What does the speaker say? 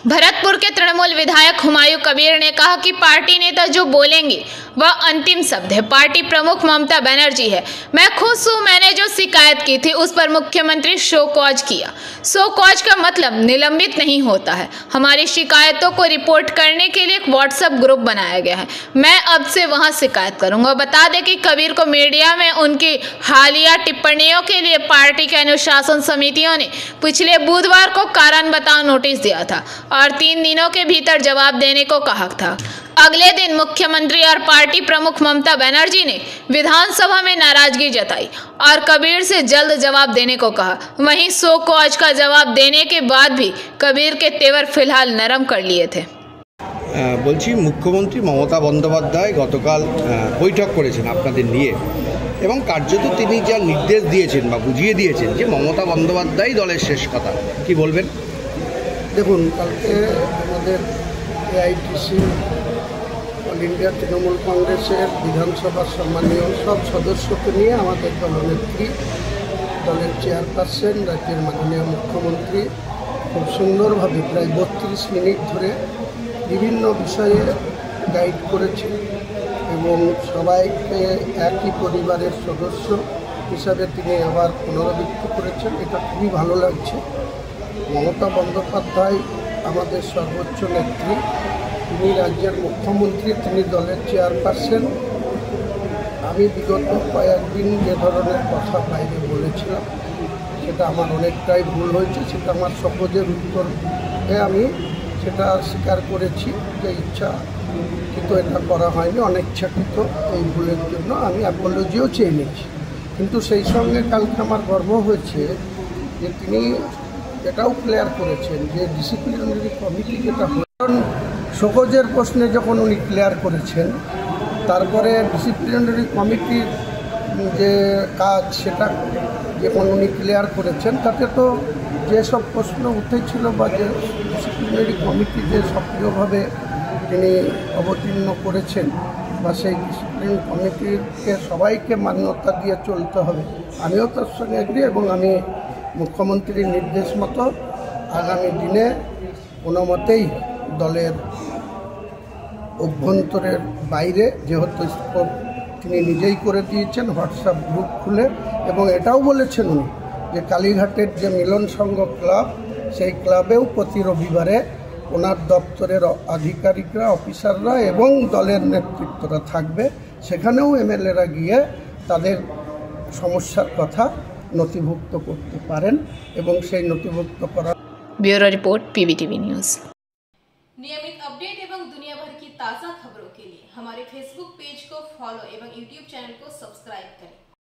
भरतपुर के तृणमूल विधायक हुमायूं कबीर ने कहा कि पार्टी नेता जो बोलेंगे वह अंतिम शब्द है। पार्टी प्रमुख ममता बनर्जी है। मैं खुश हूं, मैंने जो शिकायत की थी उस पर मुख्यमंत्री शो कॉज किया। शो कॉज का मतलब निलंबित नहीं होता है। हमारी शिकायतों को रिपोर्ट करने के लिए एक व्हाट्सएप ग्रुप बनाया गया है। मैं अब से वहां शिकायत करूंगा। बता दें कि कबीर को मीडिया में उनकी हालिया टिप्पणियों के लिए पार्टी के अनुशासन समितियों ने पिछले बुधवार को कारण बताओ नोटिस दिया था और 3 दिनों के भीतर जवाब देने को कहा था। अगले दिन मुख्यमंत्री और पार्टी प्रमुख ममता बनर्जी ने विधानसभा में नाराजगी जताई और कबीर से जल्द जवाब देने को कहा। वहीं शो कॉज का जवाब देने के बाद भी कबीर के तेवर फिलहाल नरम कर लिए थे। বলছি মুখ্যমন্ত্রী মমতা বন্দ্যোপাধ্যায় গতকাল বৈঠক করেছেন আপনাদের নিয়ে এবং কার্যত তিনি যা নির্দেশ দিয়েছেন বা বুঝিয়ে দিয়েছেন যে মমতা বন্দ্যোপাধ্যায় দলের শেষ কথা, কি বলবেন? দেখুন, কালকে আমাদের এআইটিসি অল ইন্ডিয়া তৃণমূল কংগ্রেসের বিধানসভার সম্মানীয় সব সদস্যকে নিয়ে আমাদের দলনেত্রী, দলের চেয়ারপারসন, রাজ্যের মাননীয় মুখ্যমন্ত্রী খুব সুন্দরভাবে প্রায় 32 মিনিট ধরে বিভিন্ন বিষয়ে গাইড করেছেন এবং সবাইকে একই পরিবারের সদস্য হিসাবে তিনি আবার পুনরাবৃত্তি করেছেন। এটা খুবই ভালো লাগছে। মমতা বন্দ্যোপাধ্যায় আমাদের সর্বোচ্চ নেত্রী, তিনি রাজ্যের মুখ্যমন্ত্রী, তিনি দলের চেয়ারপারসন। আমি বিগত কয়েকদিন যে ধরনের কথা বাইরে বলেছিলাম সেটা আমার অনেকটাই ভুল হয়েছে। সেটা আমার সহজের উত্তরে আমি সেটা স্বীকার করেছি যে ইচ্ছাকৃত এটা করা হয়নি, অনিচ্ছাকৃত এই ভুলের জন্য আমি অ্যাপোলজিও চেয়ে নিয়েছি। কিন্তু সেই সঙ্গে কালকে আমার গর্ব হয়েছে যে তিনি এটাও ক্লিয়ার করেছেন যে ডিসিপ্লিনারি কমিটি যেটা কারণ সহজের প্রশ্নে যখন উনি ক্লিয়ার করেছেন, তারপরে ডিসিপ্লিনারি কমিটির যে কাজ সেটা যখন উনি ক্লিয়ার করেছেন, তাতে তো যেসব প্রশ্ন উঠেছিল বা যে ডিসিপ্লিনারি কমিটি যে সক্রিয়ভাবে তিনি অবতীর্ণ করেছেন বা সেই ডিসিপ্লিন কমিটিকে সবাইকে মান্যতা দিয়ে চলতে হবে, আমিও তার সঙ্গে এগ্রি এবং আমি মুখ্যমন্ত্রীর নির্দেশ মতো আগামী দিনে কোনো মতেই দলের অভ্যন্তরের বাইরে যেহেতু স্কোপ তিনি নিজেই করে দিয়েছেন হোয়াটসঅ্যাপ গ্রুপ খুলে, এবং এটাও বলেছেন উনি যে কালীঘাটের যে মিলন সংঘ ক্লাব, সেই ক্লাবেও প্রতি রবিবারে ওনার দপ্তরের আধিকারিকরা, অফিসাররা এবং দলের নেতৃত্বরা থাকবে। সেখানেও এমএলএরা গিয়ে তাদের সমস্যার কথা নথিভুক্ত করতে পারেন এবং সেই নথিভুক্ত করা। Bureau report PBTV news. नियमित अपडेट एवं दुनिया भर की ताज़ा खबरों के लिए हमारे फेसबुक पेज को फॉलो एवं यूट्यूब चैनल को सब्सक्राइब करें।